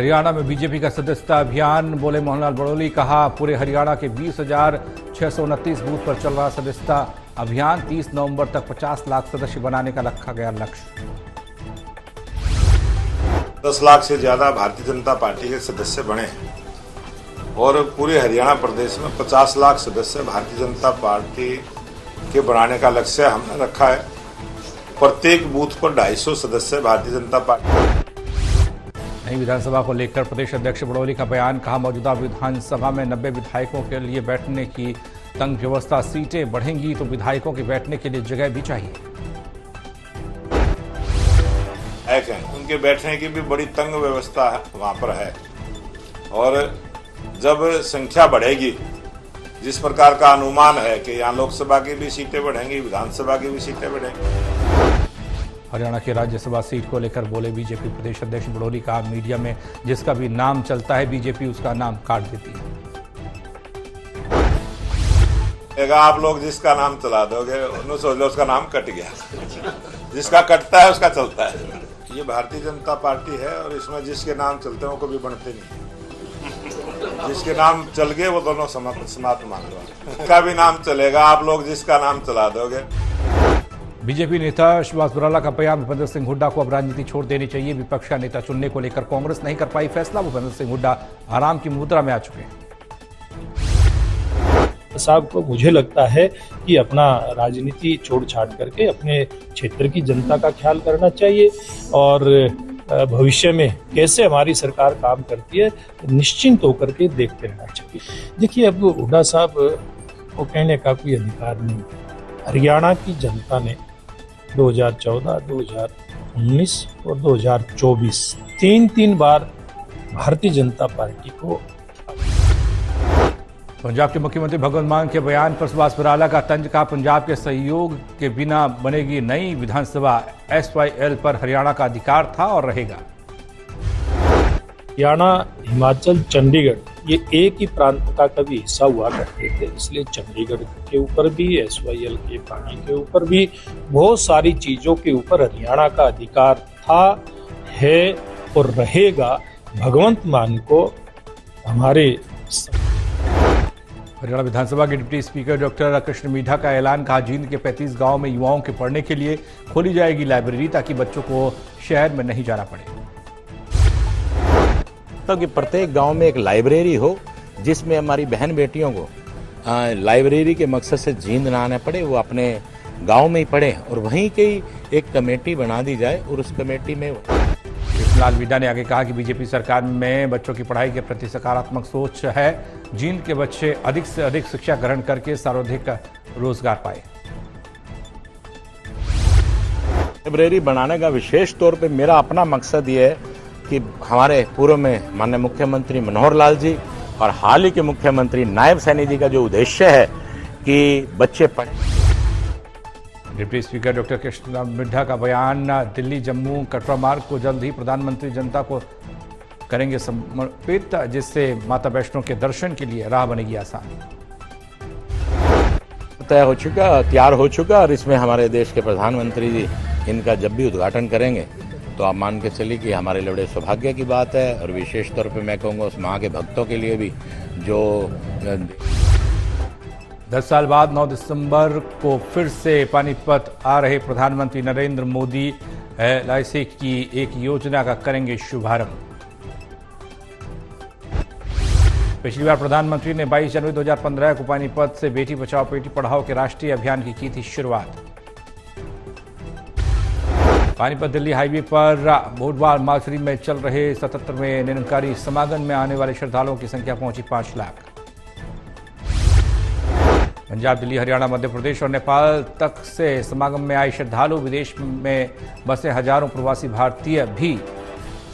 हरियाणा में बीजेपी का सदस्यता अभियान, बोले मोहनलाल बड़ोली। कहा, पूरे हरियाणा के 20,629 बूथ पर चल रहा सदस्यता अभियान। 30 नवंबर तक 50 लाख सदस्य बनाने का रखा गया लक्ष्य। 10 लाख से ज्यादा भारतीय जनता पार्टी के सदस्य बने हैं और पूरे हरियाणा प्रदेश में 50 लाख सदस्य भारतीय जनता पार्टी के बनाने का लक्ष्य हमने रखा है। प्रत्येक बूथ पर 250 सदस्य भारतीय जनता पार्टी। नई विधानसभा को लेकर प्रदेश अध्यक्ष बड़ोली का बयान। कहा, मौजूदा विधानसभा में 90 विधायकों के लिए बैठने की तंग व्यवस्था। सीटें बढ़ेंगी तो विधायकों के बैठने के लिए जगह भी चाहिए। उनके बैठने की भी बड़ी तंग व्यवस्था वहां पर है और जब संख्या बढ़ेगी, जिस प्रकार का अनुमान है कि यहाँ लोकसभा की भी सीटें बढ़ेंगी, विधानसभा की भी सीटें बढ़ेंगी। हरियाणा की राज्यसभा सीट को लेकर बोले बीजेपी प्रदेश अध्यक्ष बड़ोली। कहा, मीडिया में जिसका भी नाम चलता है बीजेपी उसका नाम काट देती है। आप लोग जिसका नाम चला दोगे उन्हें सोच लो उसका नाम कट गया। जिसका कटता है उसका चलता है। ये भारतीय जनता पार्टी है और इसमें जिसके नाम चलते हैं वो कभी बनते नहीं। जिसके नाम चल गए वो दोनों समाप्त मान लो। उनका भी नाम चलेगा, आप लोग जिसका नाम चला दोगे। बीजेपी नेता सुभाष बराला का बयान। भूपेंद्र सिंह हुड्डा को अब राजनीति छोड़ देनी चाहिए। विपक्ष का नेता चुनने को लेकर कांग्रेस नहीं कर पाई फैसला। भूपेंद्र सिंह हुड्डा आराम की मुद्रा में आ चुके हैं। साहब को मुझे लगता है कि अपना राजनीति छोड़ छाड़ करके अपने क्षेत्र की जनता का ख्याल करना चाहिए और भविष्य में कैसे हमारी सरकार काम करती है निश्चिंत होकर के देखते रहना चाहिए। देखिए, अब हुड्डा साहब को कहने का कोई अधिकार नहीं। हरियाणा की जनता ने 2014, 2019 और 2024 तीन बार भारतीय जनता पार्टी को। पंजाब के मुख्यमंत्री भगवंत मान के बयान पर सुभाष बराला का तंज। कहा, पंजाब के सहयोग के बिना बनेगी नई विधानसभा। SYL पर हरियाणा का अधिकार था और रहेगा। हरियाणा, हिमाचल, चंडीगढ़ ये एक ही प्रांत का कभी हिस्सा हुआ करते थे, इसलिए चंडीगढ़ के ऊपर भी, SYL के पानी के ऊपर भी, बहुत सारी चीजों के ऊपर हरियाणा का अधिकार था, है और रहेगा। भगवंत मान को हमारे। हरियाणा विधानसभा के डिप्टी स्पीकर डॉक्टर कृष्ण मीठा का ऐलान। कहा, जींद के 35 गांव में युवाओं के पढ़ने के लिए खोली जाएगी लाइब्रेरी ताकि बच्चों को शहर में नहीं जाना पड़े। तो कि प्रत्येक गांव में एक लाइब्रेरी हो जिसमें हमारी बहन बेटियों को लाइब्रेरी के मकसद से जींद ना आना पड़े, वो अपने गांव में ही पढ़े और वहीं की एक कमेटी बना दी जाए और उस कमेटी में। कृष्णलाल मीणा ने आगे कहा कि बीजेपी सरकार में बच्चों की पढ़ाई के प्रति सकारात्मक सोच है। जींद के बच्चे अधिक से अधिक शिक्षा ग्रहण करके सर्वाधिक रोजगार पाए। लाइब्रेरी बनाने का विशेष तौर पे मेरा अपना मकसद ये है कि हमारे पूर्व में माननीय मुख्यमंत्री मनोहर लाल जी और हाल ही के मुख्यमंत्री नायब सैनी जी का जो उद्देश्य है कि बच्चे पढ़ें। डिप्टी स्पीकर डॉक्टर कृष्ण मीठा का बयान। दिल्ली जम्मू कटरा मार्ग को जल्द ही प्रधानमंत्री जनता को करेंगे समर्पित, जिससे माता वैष्णो के दर्शन के लिए राह बनेगी आसान। तय हो चुका, तैयार हो चुका और इसमें हमारे देश के प्रधानमंत्री जी इनका जब भी उद्घाटन करेंगे तो आप मान के चलिए कि हमारे लिए बड़े सौभाग्य की बात है। और विशेष तौर पे मैं कहूँगा उस माँ के भक्तों के लिए भी जो 10 साल बाद 9 दिसंबर को फिर से पानीपत आ रहे प्रधानमंत्री नरेंद्र मोदी LIC की एक योजना का करेंगे शुभारंभ। पिछली बार प्रधानमंत्री ने 22 जनवरी 2015 को पानीपत से बेटी बचाओ बेटी पढ़ाओ के राष्ट्रीय अभियान की थी शुरुआत। पानीपत दिल्ली हाईवे पर बुधवार मालसरी में चल रहे 77वें निरंकारी समागम में आने वाले श्रद्धालुओं की संख्या पहुंची 5 लाख। पंजाब, दिल्ली, हरियाणा, मध्य प्रदेश और नेपाल तक से समागम में आए श्रद्धालु। विदेश में बसे हजारों प्रवासी भारतीय भी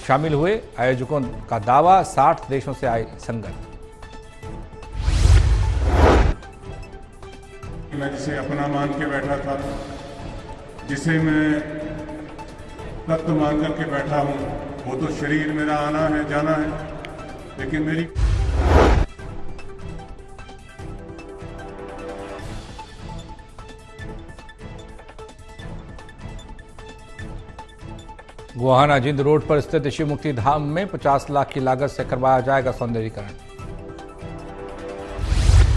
शामिल हुए। आयोजकों का दावा, 60 देशों से आए संगत। मैं जिसे अपना मान के बैठा था, जिसे मैं तत्व मान करके बैठा हूं, वो तो शरीर मेरा आना है जाना है, लेकिन मेरी गोहाना जिंद रोड पर स्थित शिव मुक्ति धाम में 50 लाख की लागत से करवाया जाएगा सौंदर्यीकरण।